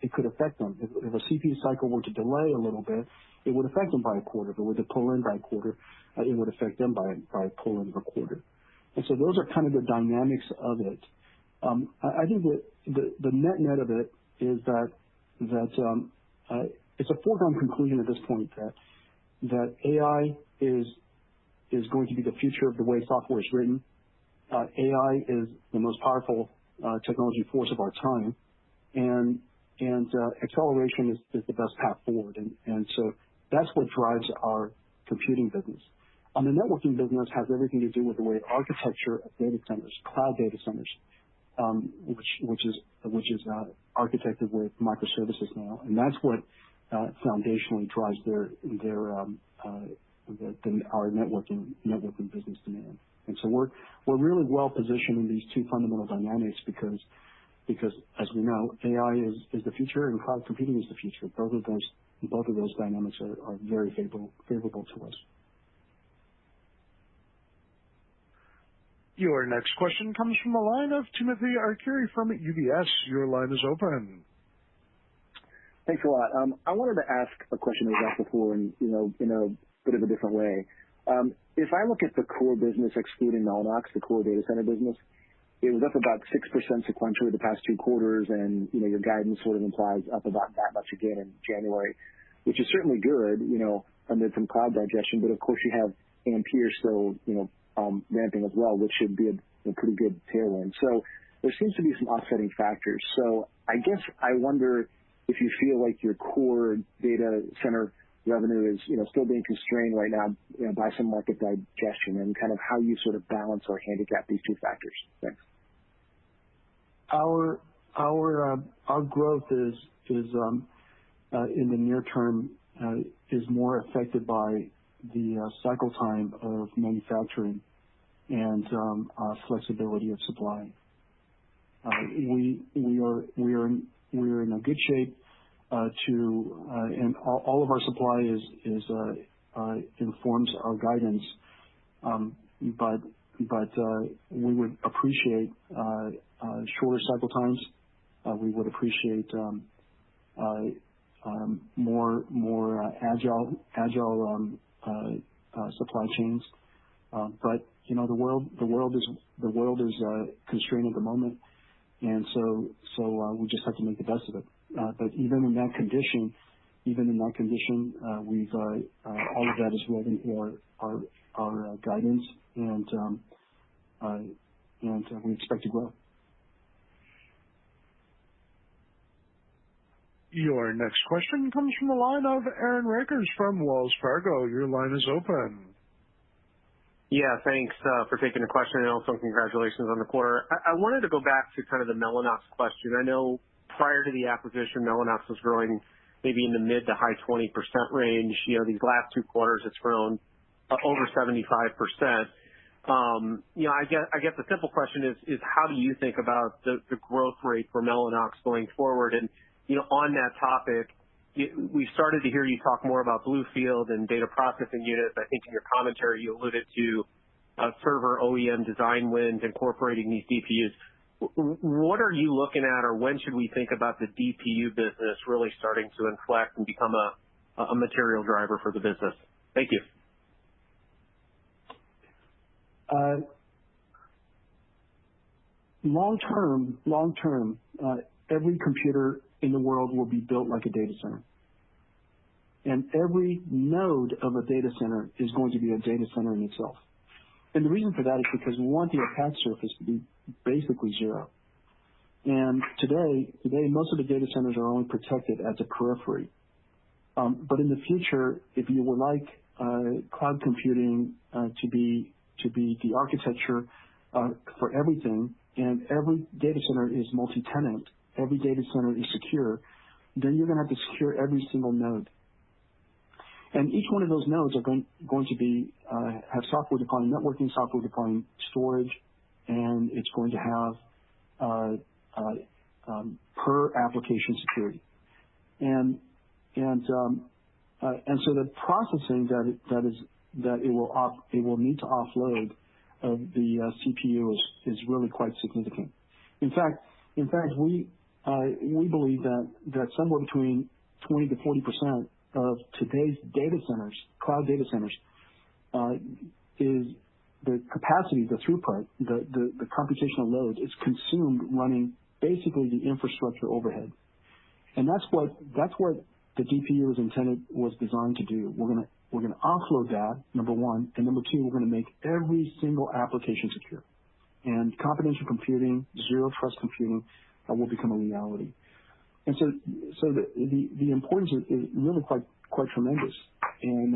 it could affect them. If a CPU cycle were to delay a little bit, it would affect them by a quarter. If it were to pull in by a quarter, it would affect them by a pull in of a quarter. And so those are kind of the dynamics of it. I think that the net of it is that it's a foregone conclusion at this point that AI is going to be the future of the way software is written. AI is the most powerful technology force of our time, and acceleration is the best path forward. And so that's what drives our computing business. On the networking business has everything to do with the way architecture of data centers, cloud data centers, which is architected with microservices now, and that's what foundationally drives our networking business demand. And so we're really well positioned in these two fundamental dynamics because as we know, AI is the future and cloud computing is the future. Both of those dynamics are very favorable to us. Your next question comes from the line of Timothy Arcuri from UBS. Your line is open. Thanks a lot. I wanted to ask a question that was asked before in a bit of a different way. If I look at the core business excluding Mellanox, the core data center business, it was up about 6% sequentially the past 2 quarters, and your guidance sort of implies up about that much again in January, which is certainly good, amid some cloud digestion. But of course, you have Ampere still, ramping as well, which should be a pretty good tailwind. So there seems to be some offsetting factors. So I guess I wonder if you feel like your core data center revenue is, still being constrained right now, by some market digestion, and kind of how you sort of balance or handicap these 2 factors. Thanks. Our growth is in the near term is more affected by the cycle time of manufacturing and flexibility of supply. We're in a good shape and all of our supply informs our guidance, but we would appreciate shorter cycle times. We would appreciate more agile supply chains. But the world is constrained at the moment, and so we just have to make the best of it. But even in that condition, we've all of that is rolled into our guidance, and we expect to grow. Your next question comes from the line of Aaron Rakers from Wells Fargo. Your line is open. Yeah, thanks for taking the question, and also congratulations on the quarter. I wanted to go back to kind of the Mellanox question. I know prior to the acquisition, Mellanox was growing maybe in the mid to high 20% range. These last 2 quarters, it's grown over 75%. I guess the simple question is how do you think about the growth rate for Mellanox going forward? And on that topic, we started to hear you talk more about Bluefield and data processing units. I think in your commentary you alluded to server OEM design wins incorporating these DPUs. What are you looking at, or when should we think about the DPU business really starting to inflect and become a material driver for the business? Thank you. Long term, every computer in the world will be built like a data center. And every node of a data center is going to be a data center in itself. And the reason for that is because we want the attack surface to be basically zero. And today, most of the data centers are only protected at the periphery. But in the future, if you would like cloud computing to be the architecture for everything, and every data center is multi-tenant, every data center is secure, then you're going to have to secure every single node. And each one of those nodes are going to be have software-defined networking, software-defined storage, and it's going to have per application security. And so the processing that it will need to offload of the CPU is really quite significant. In fact, we believe that somewhere between 20 to 40% of today's data centers, cloud data centers, is the capacity, the throughput, the computational load is consumed running basically the infrastructure overhead. And that's what the DPU was designed to do. We're gonna offload that, number one, and number two, we're gonna make every single application secure. And confidential computing, zero trust computing, will become a reality. And so the importance is really quite tremendous. And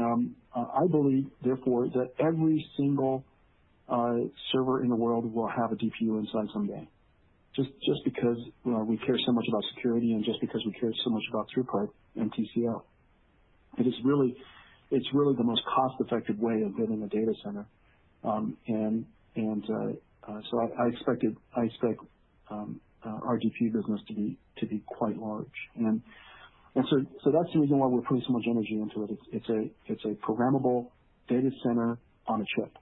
I believe, therefore, that every single server in the world will have a DPU inside someday. Just because we care so much about security, and just because we care so much about throughput and TCO. It's really the most cost-effective way of building a data center. So I expect our GPU business to be quite large, and so that's the reason why we're putting so much energy into it. It's a programmable data center on a chip.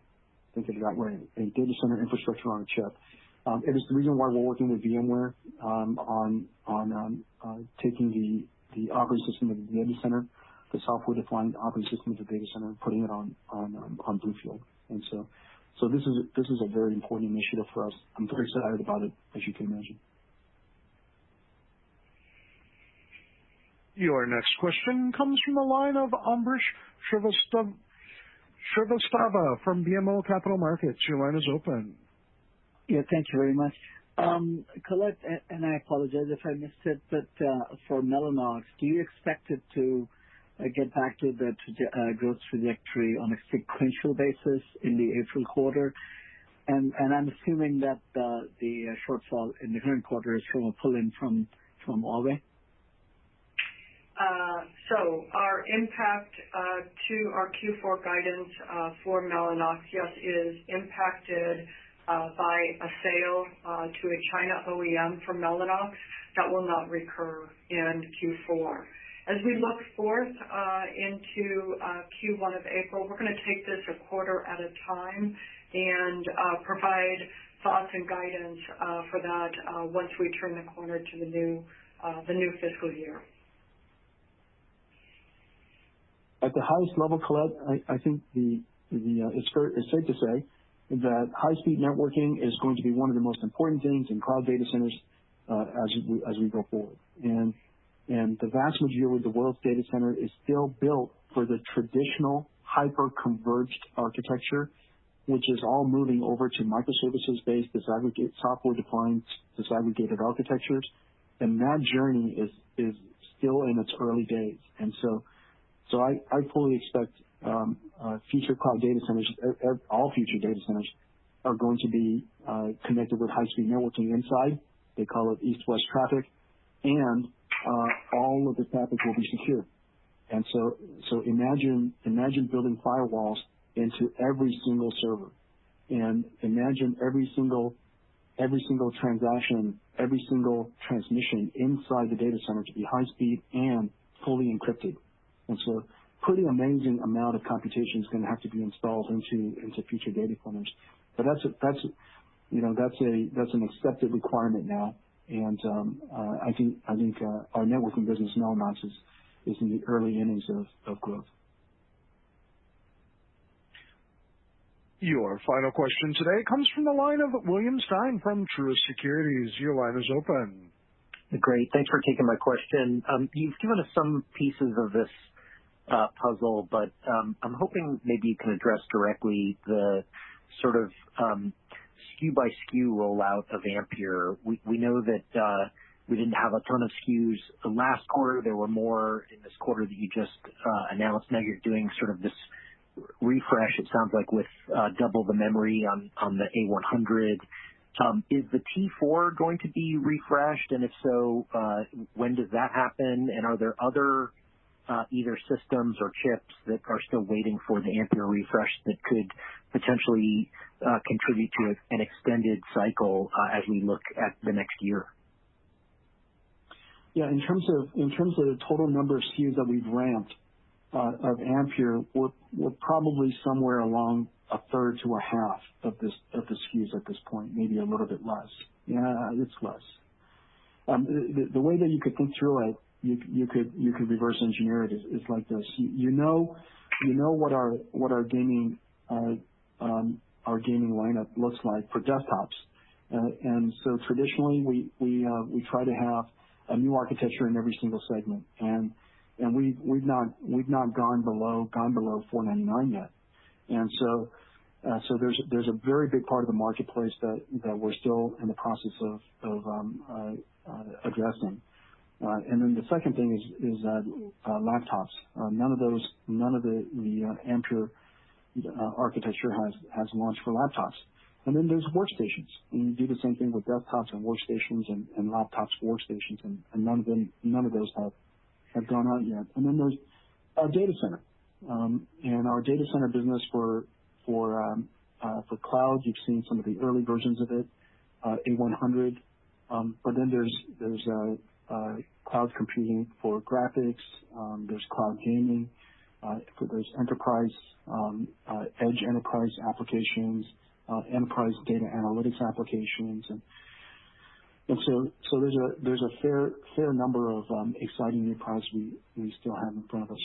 Think of it that way: a data center infrastructure on a chip. It is the reason why we're working with VMware on taking the operating system of the data center, the software-defined operating system of the data center, and putting it on Bluefield. And so this is a very important initiative for us. I'm very excited about it, as you can imagine. Your next question comes from the line of Ambrish Srivastava from BMO Capital Markets. Your line is open. Yeah, thank you very much. Colette, and I apologize if I missed it, but for Mellanox, do you expect it to get back to the growth trajectory on a sequential basis in the April quarter? And I'm assuming that the shortfall in the current quarter is from a pull-in from Huawei? So our impact to our Q4 guidance for Mellanox, yes, is impacted by a sale to a China OEM for Mellanox that will not recur in Q4. As we look forth into Q1 of April, we're going to take this a quarter at a time and provide thoughts and guidance for that once we turn the corner to the new fiscal year. At the highest level, Colette, I think it's safe to say that high-speed networking is going to be one of the most important things in cloud data centers as we go forward. And the vast majority of the world's data center is still built for the traditional hyper-converged architecture, which is all moving over to microservices-based, disaggregated, software-defined, disaggregated architectures. And that journey is still in its early days. And so I fully expect future cloud data centers, all future data centers, are going to be connected with high-speed networking inside. They call it east-west traffic, and all of the traffic will be secure. And so imagine building firewalls into every single server, and imagine every single transaction, every single transmission inside the data center to be high-speed and fully encrypted. And so pretty amazing amount of computation is going to have to be installed into future data centers. But that's an accepted requirement now. And I think our networking business, Mellanox, is in the early innings of growth. Your final question today comes from the line of William Stein from Truist Securities. Your line is open. Great. Thanks for taking my question. You've given us some pieces of this puzzle, but I'm hoping maybe you can address directly the sort of SKU by SKU rollout of Ampere. We know that we didn't have a ton of SKUs last quarter. There were more in this quarter that you just announced. Now you're doing sort of this refresh, it sounds like, with double the memory on the A100. Is the T4 going to be refreshed? And if so, when does that happen? And are there other either systems or chips that are still waiting for the Ampere refresh that could potentially contribute to an extended cycle as we look at the next year? Yeah, in terms of the total number of SKUs that we've ramped of Ampere, we're probably somewhere along a third to a half of the SKUs at this point, maybe a little bit less. Yeah, it's less. The way that you could think through it, you could reverse engineer it is like this. You know what our gaming lineup looks like for desktops, and so traditionally we try to have a new architecture in every single segment, and we've not gone below 499 yet, and so there's a very big part of the marketplace that we're still in the process of addressing. And then the second thing is laptops. None of the Ampere architecture has launched for laptops. And then there's workstations. And you do the same thing with desktops and workstations and laptops workstations, and none of those have gone out yet. And then there's our data center. And our data center business for cloud, you've seen some of the early versions of it, A100. But then there's cloud computing for graphics. There's cloud gaming. There's enterprise, edge enterprise applications, enterprise data analytics applications, And so there's a fair number of exciting new products we still have in front of us.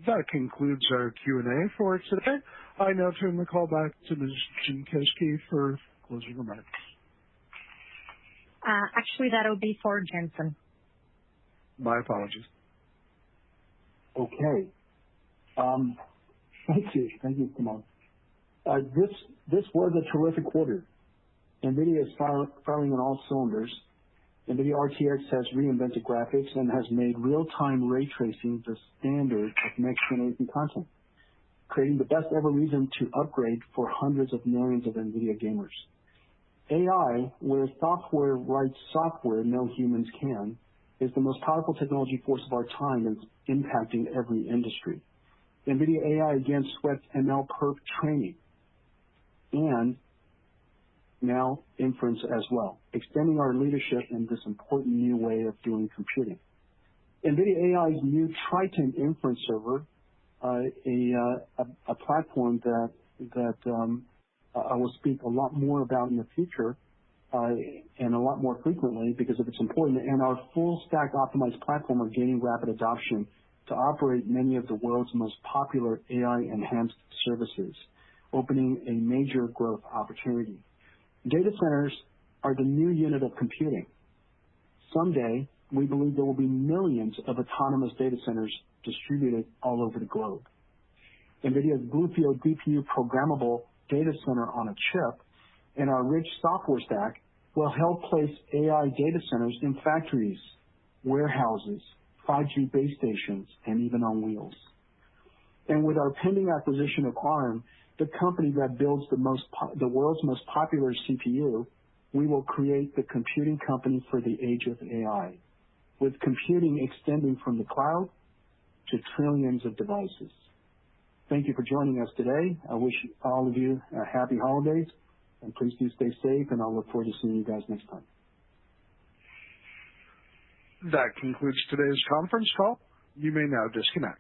That concludes our Q&A for today. I now turn the call back to Ms. Jankowski for closing remarks. Actually, that'll be for Jensen. My apologies. Okay. Thank you, Simone. This was a terrific quarter. NVIDIA is firing on all cylinders. NVIDIA RTX has reinvented graphics and has made real-time ray tracing the standard of next-generation content, creating the best ever reason to upgrade for hundreds of millions of NVIDIA gamers. AI, where software writes software no humans can, is the most powerful technology force of our time and is impacting every industry. NVIDIA AI again swept ML perf training and now inference as well, extending our leadership in this important new way of doing computing. NVIDIA AI's new Triton inference server, a platform that I will speak a lot more about in the future and a lot more frequently because of its importance, and our full stack optimized platform are gaining rapid adoption to operate many of the world's most popular AI enhanced services, opening a major growth opportunity. Data centers are the new unit of computing. Someday, we believe there will be millions of autonomous data centers distributed all over the globe. NVIDIA's Bluefield DPU programmable data center on a chip and our rich software stack will help place AI data centers in factories, warehouses, 5G base stations, and even on wheels. And with our pending acquisition of ARM, the company that builds the world's most popular CPU, we will create the computing company for the age of AI, with computing extending from the cloud to trillions of devices. Thank you for joining us today. I wish all of you happy holidays, and please do stay safe, and I'll look forward to seeing you guys next time. That concludes today's conference call. You may now disconnect.